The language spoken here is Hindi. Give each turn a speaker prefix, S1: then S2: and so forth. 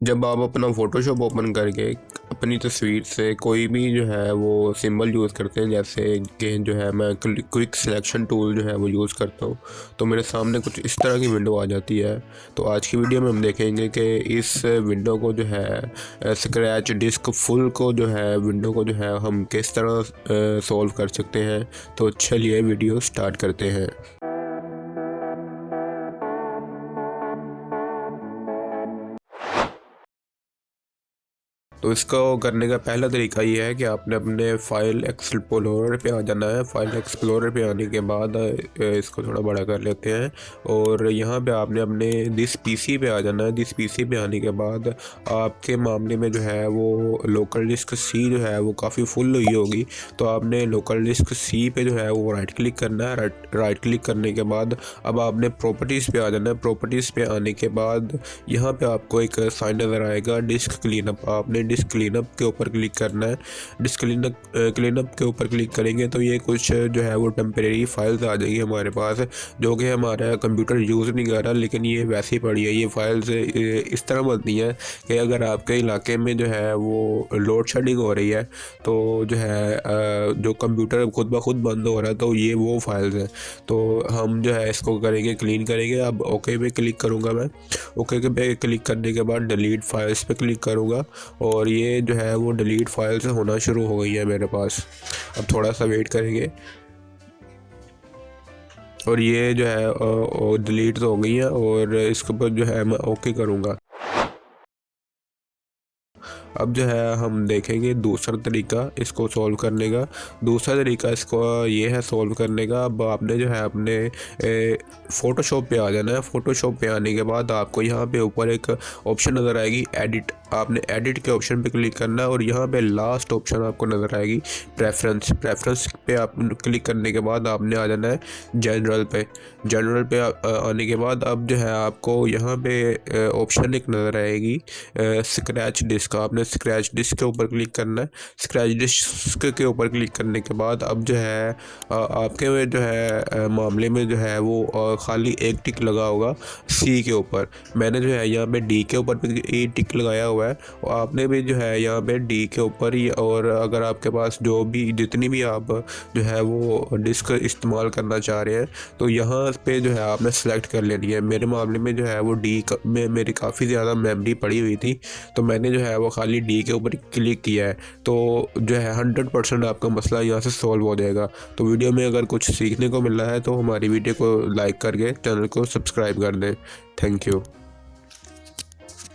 S1: जब आप अपना फ़ोटोशॉप ओपन करके अपनी तस्वीर से कोई भी जो है वो सिंबल यूज़ करते हैं, जैसे कि जो है मैं क्विक सिलेक्शन टूल जो है वो यूज़ करता हूँ, तो मेरे सामने कुछ इस तरह की विंडो आ जाती है। तो आज की वीडियो में हम देखेंगे कि इस विंडो को जो है स्क्रैच डिस्क फुल को जो है विंडो को जो है हम किस तरह सॉल्व कर सकते हैं। तो चलिए वीडियो स्टार्ट करते हैं। तो इसको करने का पहला तरीका ये है कि आपने अपने फ़ाइल एक्सप्लोरर पे आ जाना है। फ़ाइल एक्सप्लोरर पे आने के बाद इसको थोड़ा बड़ा कर लेते हैं और यहाँ पे आपने अपने दिस पीसी पे आ जाना है। दिस पीसी पे आने के बाद आपके मामले में जो है वो लोकल डिस्क सी जो है वो काफ़ी फुल हुई होगी, तो आपने लोकल डिस्क सी पे जो है वो राइट क्लिक करना है। राइट क्लिक करने के बाद अब आपने प्रॉपर्टीज़ पे आ जाना है। प्रॉपर्टीज़ पे आने के बाद यहाँ पे आपको एक साइन नज़र आएगा डिस्क क्लीनअप। आपने डिस्क क्लीनअप के ऊपर क्लिक करना है। डिस्क क्लीनअप के ऊपर क्लिक करेंगे तो ये कुछ जो है वो टेम्परेरी फाइल्स आ जाएगी हमारे पास, जो कि हमारा कंप्यूटर यूज़ नहीं कर रहा, लेकिन ये वैसी पड़ी है। ये फाइल्स इस तरह बनती हैं कि अगर आपके इलाके में जो है वो लोड शेडिंग हो रही है तो जो है जो कंप्यूटर खुद ब खुद बंद हो रहा है, तो ये वो फाइल्स हैं। तो हम जो है इसको करेंगे, क्लीन करेंगे। अब ओके पे क्लिक करूँगा मैं। ओके पे क्लिक करने के बाद डिलीट फाइल्स पे क्लिक करूँगा और ये जो है वो डिलीट फाइल्स होना शुरू हो गई है मेरे पास। अब थोड़ा सा वेट करेंगे और ये जो है डिलीट तो हो गई है और इसके ऊपर जो है मैं ओके करूँगा। अब जो है हम देखेंगे दूसरा तरीका इसको सॉल्व करने का। दूसरा तरीका इसको ये है सॉल्व करने का। अब आपने जो है अपने फ़ोटोशॉप पे आ जाना है। फ़ोटोशॉप पे आने के बाद आपको यहाँ पे ऊपर एक ऑप्शन नज़र आएगी एडिट। आपने एडिट के ऑप्शन पे क्लिक करना है और यहाँ पे लास्ट ऑप्शन आपको नज़र आएगी प्रेफरेंस पे आप क्लिक करने के बाद आपने आ जाना है जनरल पे। जनरल पे आने के बाद अब जो है आपको यहाँ पे ऑप्शन एक नज़र आएगी स्क्रैच डिस्क। आपने स्क्रैच डिस्क के ऊपर क्लिक करना है। स्क्रैच डिस्क के ऊपर क्लिक करने के बाद अब जो है आपके में जो है मामले में जो है वो खाली एक टिक लगा होगा सी के ऊपर। मैंने जो है यहाँ पे डी के ऊपर भी टिक लगाया हुआ है और आपने भी जो है यहाँ पे डी के ऊपर ही। और अगर आपके पास जो भी जितनी भी आप जो है वो डिस्क इस्तेमाल करना चाह रहे हैं तो यहाँ पे जो है आपने सेलेक्ट कर लेनी है। मेरे मामले में जो है वो डी में मेरी काफ़ी ज़्यादा मेमोरी पड़ी हुई थी, तो मैंने जो है वो खाली डी के ऊपर क्लिक किया है। तो जो है 100% आपका मसला यहाँ से सॉल्व हो जाएगा। तो वीडियो में अगर कुछ सीखने को मिल रहा है तो हमारी वीडियो को लाइक करके चैनल को सब्सक्राइब कर दें। Thank you.